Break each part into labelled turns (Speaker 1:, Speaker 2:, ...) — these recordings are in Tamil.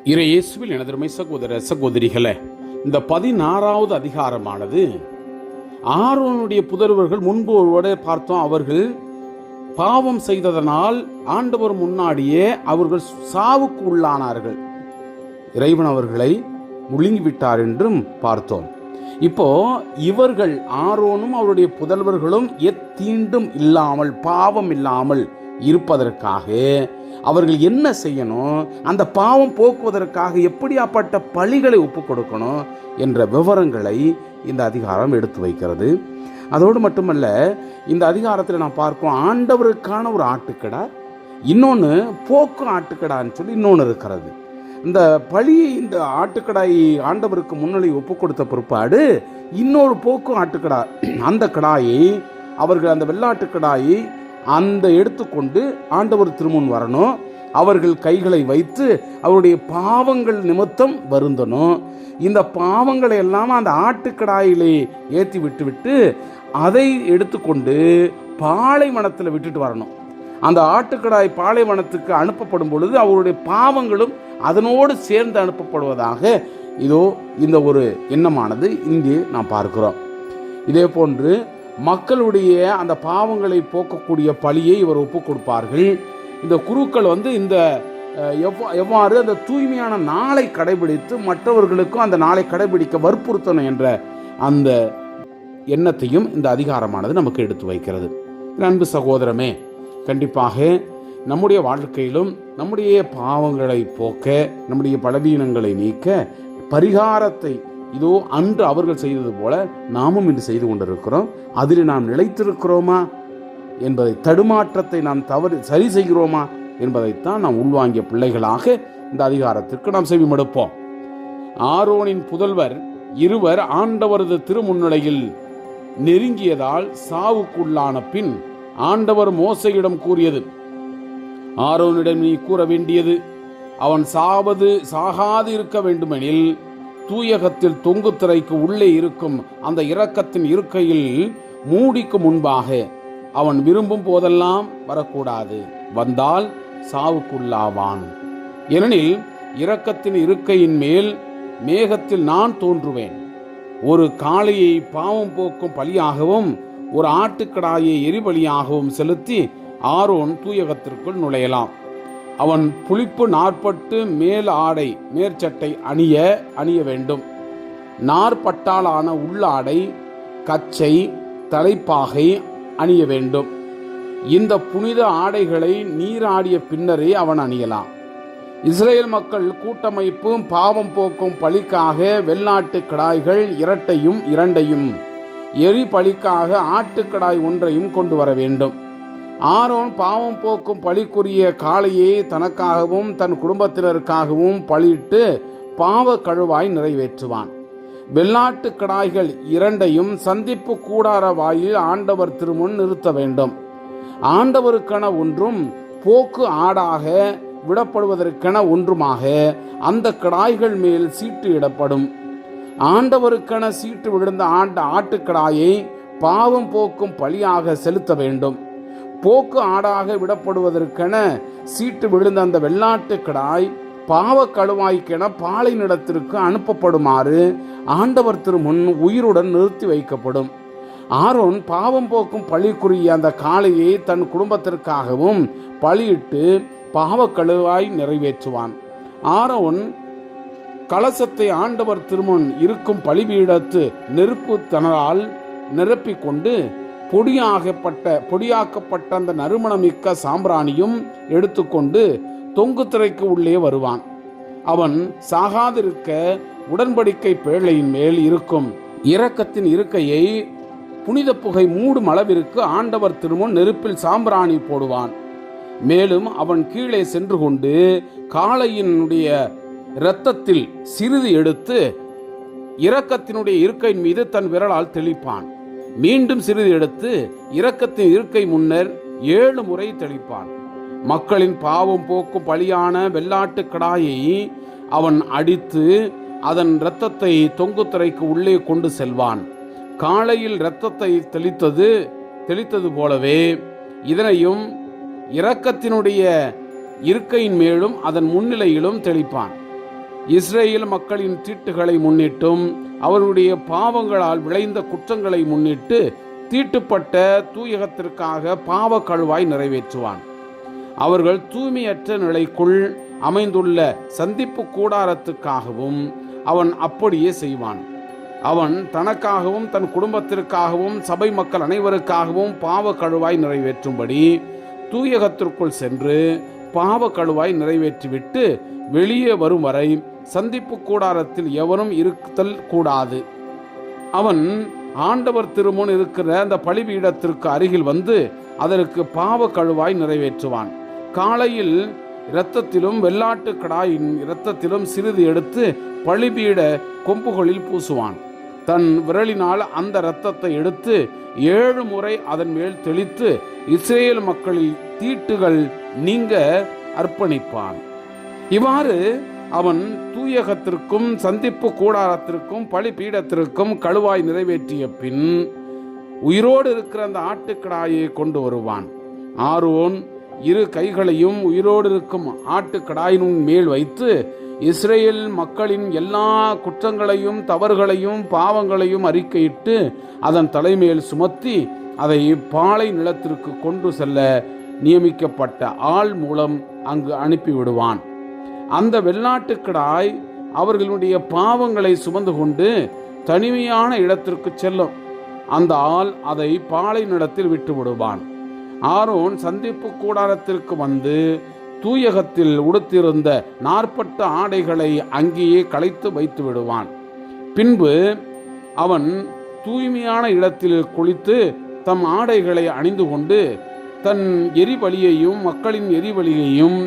Speaker 1: இயேசுவில் எனதருமை சகோதர சகோதரிகளே, இந்த 16வது அதிகாரமானது ஆரோனுடைய புதல்வர்கள் முன்பு ஒருவரை பார்த்தோம். அவர்கள் பாவம் செய்ததனால் ஆண்டவர் முன்னாடியே அவர்கள் சாவுக்கு உள்ளானார்கள். இறைவன் அவர்களை முழுங்கிவிட்டார் என்றும் பார்த்தோம். இப்போ இவர்கள் ஆரோனும் அவருடைய புதல்வர்களும் எத்தீண்டும் இல்லாமல் பாவம் இல்லாமல் இருப்பதற்காக அவர்கள் என்ன செய்யணும், அந்த பாவம் போக்குவதற்காக எப்படியாப்பட்ட பழிகளை ஒப்புக் கொடுக்கணும் என்ற விவரங்களை இந்த அதிகாரம் எடுத்து வைக்கிறது. அதோடு மட்டுமல்ல, இந்த அதிகாரத்தில் நான் பார்ப்போம், ஆண்டவருக்கான ஒரு ஆட்டுக்கடா, இன்னொன்று போக்கு ஆட்டுக்கடான்னு சொல்லி இன்னொன்று இருக்கிறது. இந்த பழியை, இந்த ஆட்டுக்கடாயை ஆண்டவருக்கு முன்னிலை ஒப்புக் கொடுத்த பிற்பாடு இன்னொரு போக்கு ஆட்டுக்கடா, அந்த கடாயை அவர்கள், அந்த வெள்ளாட்டுக்கடாயை அந்த எடுத்துக்கொண்டு ஆண்டவர் திருமுன் வரணும். அவர்கள் கைகளை வைத்து அவருடைய பாவங்கள் நிமித்தம் வருந்தணும். இந்த பாவங்களை எல்லாம் அந்த ஆட்டுக்கடாயிலே ஏற்றி விட்டு அதை எடுத்துக்கொண்டு பாலைவனத்தில் விட்டுட்டு வரணும். அந்த ஆட்டுக்கடாய் பாலைவனத்துக்கு அனுப்பப்படும் பொழுது அவருடைய பாவங்களும் அதனோடு சேர்ந்து அனுப்பப்படுவதாக இதோ இந்த ஒரு எண்ணமானது இங்கே நாம் பார்க்கிறோம். இதே போன்று மக்களுடைய அந்த பாவங்களை போக்கக்கூடிய பழியை இவர் ஒப்புக் கொடுப்பார்கள். இந்த குருக்கள் இந்த எவ்வாறு அந்த தூய்மையான நாளை கடைபிடித்து மற்றவர்களுக்கும் அந்த நாளை கடைபிடிக்க வற்புறுத்தணும் என்ற அந்த எண்ணத்தையும் இந்த அதிகாரமானது நமக்கு எடுத்து வைக்கிறது. அன்பு சகோதரமே, கண்டிப்பாக நம்முடைய வாழ்க்கையிலும் நம்முடைய பாவங்களை போக்க, நம்முடைய பலவீனங்களை நீக்க பரிகாரத்தை இதோ அன்று அவர்கள் செய்தது போல நாமும் இன்று செய்து கொண்டிருக்கிறோம். அதில் நாம் நிலைத்திருக்கிறோமா என்பதை, தடுமாற்றத்தை நாம் சரி செய்கிறோமா என்பதைத்தான் நாம் உள்வாங்கிய பிள்ளைகளாக இந்த அதிகாரத்திற்கு நாம் செவிமடுப்போம். ஆரோனின் புதல்வர் இருவர் ஆண்டவரது திருமுன்னிலையில் நெருங்கியதால் சாவுக்குள்ளான பின் ஆண்டவர் மோசையிடம் கூறியது, ஆரோனிடம் நீ கூற வேண்டியது, அவன் சாகாது இருக்க வேண்டுமெனில் தூயகத்தில் தொங்கு திரைக்கு உள்ளே இருக்கும் அந்த இரக்கத்தின் இருக்கையில் மூடிக்கு முன்பாக அவன் விரும்பும் போதெல்லாம் வரக்கூடாது, வந்தால் சாவுக்குள்ளாவான். ஏனெனில் இரக்கத்தின் இருக்கையின் மேல் மேகத்தில் நான் தோன்றுவேன். ஒரு காளையை பாவம் போக்கும் பலியாகவும் ஒரு ஆட்டுக்கடாயை எரிபலியாகவும் செலுத்தி ஆரோன் தூயகத்திற்குள் நுழையலாம். அவன் புளிப்பு நாற்பட்டு மேல் ஆடை மேற்சட்டை அணிய வேண்டும். நாற்பட்டாலான உள்ளாடை, கச்சை, தலைப்பாகை அணிய வேண்டும். இந்த புனித ஆடைகளை நீராடிய பின்னரே அவன் அணியலாம். இஸ்ரேல் மக்கள் கூட்டமைப்பும் பாவம் போக்கும் பலிக்காக வெள்ளாட்டு கடாய்கள் இரண்டையும் எரி பலிக்காக ஆட்டுக்கடாய் ஒன்றையும் கொண்டு வர வேண்டும். ஆரோன் பாவம் போக்கும் பலிக்குரிய காளையை தனக்காகவும் தன் குடும்பத்தினருக்காகவும் பலியிட்டு பாவ கழுவாய் நிறைவேற்றுவான். வெள்ளாட்டு கடாய்கள் இரண்டையும் சந்திப்பு கூடார வாயில் ஆண்டவர் திருமுன் நிறுத்த வேண்டும். ஆண்டவருக்கென ஒன்றும் போக்கு ஆடாக விடப்படுவதற்கென ஒன்றுமாக அந்த கடாய்கள் மேல் சீட்டு இடப்படும். ஆண்டவருக்கென சீட்டு விழுந்த ஆட்டுக்கடாயை பாவம் போக்கும் பலியாக செலுத்த வேண்டும். போக்கு ஆடாக விடப்படுவதற்கென சீட்டு விழுந்த அந்த வெள்ளாட்டு கடாய் பாவ கழுவாய்க்கென பாலைநிலத்திற்கு அனுப்பப்படுமாறு ஆண்டவர் திருமுன் உயிருடன் நிறுத்தி வைக்கப்படும். ஆரோன் பாவம் போக்கும் பலிக்குரிய அந்த காளையை தன் குடும்பத்திற்காகவும் பலியிட்டு பாவ கழுவாய் நிறைவேற்றுவான். ஆரோன் கலசத்தை ஆண்டவர் திருமுன் இருக்கும் பலிபீடத்து நெருப்பு தணலால் நிரப்பிக்கொண்டு பொடியாக்கப்பட்ட அந்த நறுமணமிக்க சாம்பிராணியும் எடுத்துக்கொண்டு தொங்கு திரைக்கு உள்ளே வருவான். அவன் சாகாதிருக்க உடன்படிக்கை பேழையின் மேல் இருக்கும் இரக்கத்தின் இருக்கையை புனித புகை மூடும் அளவிற்கு ஆண்டவர் திருமுன் நெருப்பில் சாம்பிராணி போடுவான். மேலும் அவன் கீழே சென்று கொண்டு காளையினுடைய இரத்தத்தில் சிறிது எடுத்து இரக்கத்தினுடைய இருக்கையின் மீது தன் விரலால் தெளிப்பான். மீண்டும் சிறிது எடுத்து இரக்கத்தின் இருக்கை முன்னர் 7 முறை தெளிப்பான். மக்களின் பாவம் போக்கும் பலியான வெள்ளாட்டு கடாயை அவன் அடித்து அதன் இரத்தத்தை தொங்கு திரைக்கு உள்ளே கொண்டு செல்வான். காளையில் இரத்தத்தை தெளித்தது போலவே இதனையும் இரக்கத்தினுடைய இருக்கையின் மேலும் அதன் முன்னிலையிலும் தெளிப்பான். இஸ்ரேல் மக்களின் தீட்டுகளை முன்னிட்டும் அவருடைய பாவங்களால் விளைந்த குற்றங்களை முன்னிட்டு தீட்டுப்பட்ட தூயகத்திற்காக பாவ கழுவாய் நிறைவேற்றுவான். அவர்கள் தூய்மையற்ற நிலைக்குள் அமைந்துள்ள சந்திப்பு கூடாரத்துக்காகவும் அவன் அப்படியே செய்வான். அவன் தனக்காகவும் தன் குடும்பத்திற்காகவும் சபை மக்கள் அனைவருக்காகவும் பாவ கழுவாய் நிறைவேற்றும்படி தூயகத்திற்குள் சென்று பாவ கழுவாய் நிறைவேற்றிவிட்டு வெளியே வரும் வரை சந்திப்பு கூடாரத்தில் எவரும் இருத்தல் கூடாது. அவன் ஆண்டவர் திருமுன் இருக்கிற அந்த பலிபீடத்திற்கு அருகில் வந்து அதற்கு பாவ கழுவாய் நிறைவேற்றுவான். காலையில் இரத்தத்திலும் வெள்ளாட்டு கடாயின் இரத்தத்திலும் சிறிது எடுத்து பலிபீட கொம்புகளில் பூசுவான். தன் விரலினால் அந்த இரத்தத்தை எடுத்து 7 முறை அதன் மேல் தெளித்து இஸ்ரேல் மக்களில் தீட்டுகள் நீங்க அர்ப்பணிப்பான். இவ்வாறு அவன் தூயகத்திற்கும் சந்திப்பு கூடாரத்திற்கும் பலிபீடத்திற்கும் கழுவாய் நிறைவேற்றிய பின் உயிரோடு இருக்கிற அந்த ஆட்டுக்கடாயை கொண்டு வருவான். ஆரோன் 2 கைகளையும் உயிரோடு இருக்கும் ஆட்டுக்கடாயின் மேல் வைத்து இஸ்ரேல் மக்களின் எல்லா குற்றங்களையும் தவறுகளையும் பாவங்களையும் அறிக்கையிட்டு அதன் தலைமையில் சுமத்தி அதை பாலை நிலத்திற்கு கொண்டு செல்ல நியமிக்கப்பட்ட ஆள் மூலம் அங்கு அனுப்பிவிடுவான். அந்த வெள்ளாட்டுக்கடாய் அவர்களுடைய பாவங்களை சுமந்து கொண்டு தனிமையான இடத்திற்கு செல்லும். அந்த ஆள் அதை பாலை நிலத்தில் விட்டு விடுவான். ஆரோன் சந்திப்பு கூடாரத்திற்கு வந்து தூயகத்தில் உடுத்திருந்த 40 ஆடைகளை அங்கேயே களைத்து வைத்து விடுவான். பின்பு அவன் தூய்மையான இடத்தில் குளித்து தம் ஆடைகளை அணிந்து கொண்டு தன் எரிபலியையும் மக்களின் எரிபலியையும்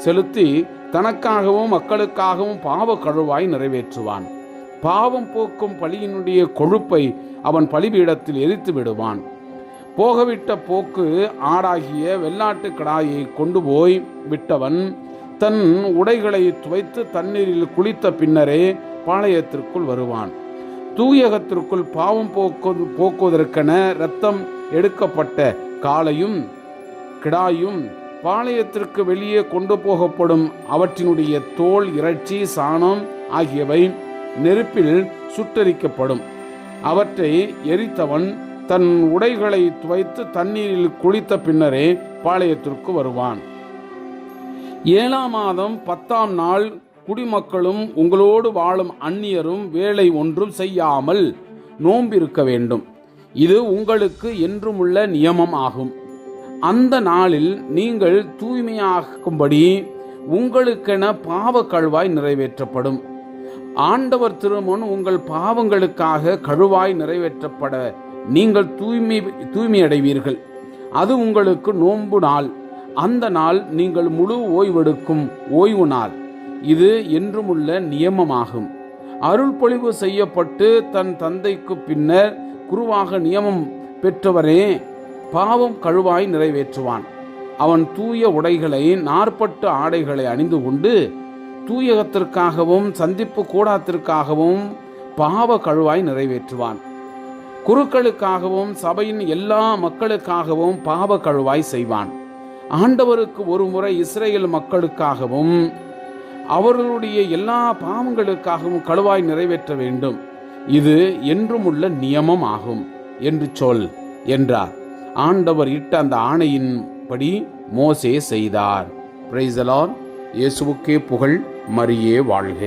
Speaker 1: செலுத்தி தனக்காகவும் மக்களுக்காகவும் பாவ கழுவாய் நிறைவேற்றுவான். பாவம் போக்கும் பலியினுடைய கொழுப்பை அவன் பலிபீடத்தில் எரித்து விடுவான். போகவிட்ட போக்கு ஆடாகிய வெள்ளாட்டு கடாயை கொண்டு போய் விட்டவன் தன் உடைகளை துவைத்து தண்ணீரில் குளித்த பின்னரே பாளையத்திற்குள் வருவான். தூயகத்திற்குள் பாவம் போக்குவதற்கென இரத்தம் எடுக்கப்பட்ட காளையும் கிடாயும் பாளையத்திற்கு வெளியே கொண்டு போகப்படும் அவற்றினுடைய தோல், இறைச்சி, சாணம் ஆகியவை நெருப்பில் சுட்டரிக்கப்படும். அவற்றை எரித்தவன் தன் உடைகளை துவைத்து தண்ணீரில் குளித்த பின்னரே பாளையத்திற்கு வருவான். 7ஆம் மாதம் 10ஆம் நாள் குடிமக்களும் உங்களோடு வாழும் அந்நியரும் வேலை ஒன்றும் செய்யாமல் நோம்பிருக்க வேண்டும். இது உங்களுக்கு என்றுமுள்ள நியமம் ஆகும். அந்த நாளில் நீங்கள் தூய்மையாகும்படி உங்களுக்கென பாவ கழுவாய் நிறைவேற்றப்படும். ஆண்டவர் திருமுன் உங்கள் பாவங்களுக்காக கழுவாய் நிறைவேற்றப்பட நீங்கள் தூய்மையடைவீர்கள். அது உங்களுக்கு நோன்பு நாள். அந்த நாள் நீங்கள் முழு ஓய்வெடுக்கும் ஓய்வு நாள். இது என்றுமுள்ள நியமமாகும். அருள் பொழிவு செய்யப்பட்டு தன் தந்தைக்கு பின்னர் குருவாக நியமம் பெற்றவரே பாவம் கழுவாய் நிறைவேற்றுவான். அவன் தூய உடைகளை 40 ஆடைகளை அணிந்து கொண்டு தூயகத்திற்காகவும் சந்திப்பு கூடாரத்திற்காகவும் பாவ கழுவாய் நிறைவேற்றுவான். குருக்களுக்காகவும் சபையின் எல்லா மக்களுக்காகவும் பாவ கழுவாய் செய்வான். ஆண்டவருக்கு ஒரு முறை இஸ்ரேல் மக்களுக்காகவும் அவர்களுடைய எல்லா பாவங்களுக்காகவும் கழுவாய் நிறைவேற்ற வேண்டும். இது என்றுமுள்ள நியமம் ஆகும் என்று சொல் என்றார். ஆண்டவர் இட்ட அந்த ஆணையின்படி மோசே செய்தார். Praise the Lord. இயேசுவுக்கே புகழ். மரியே வாழ்க.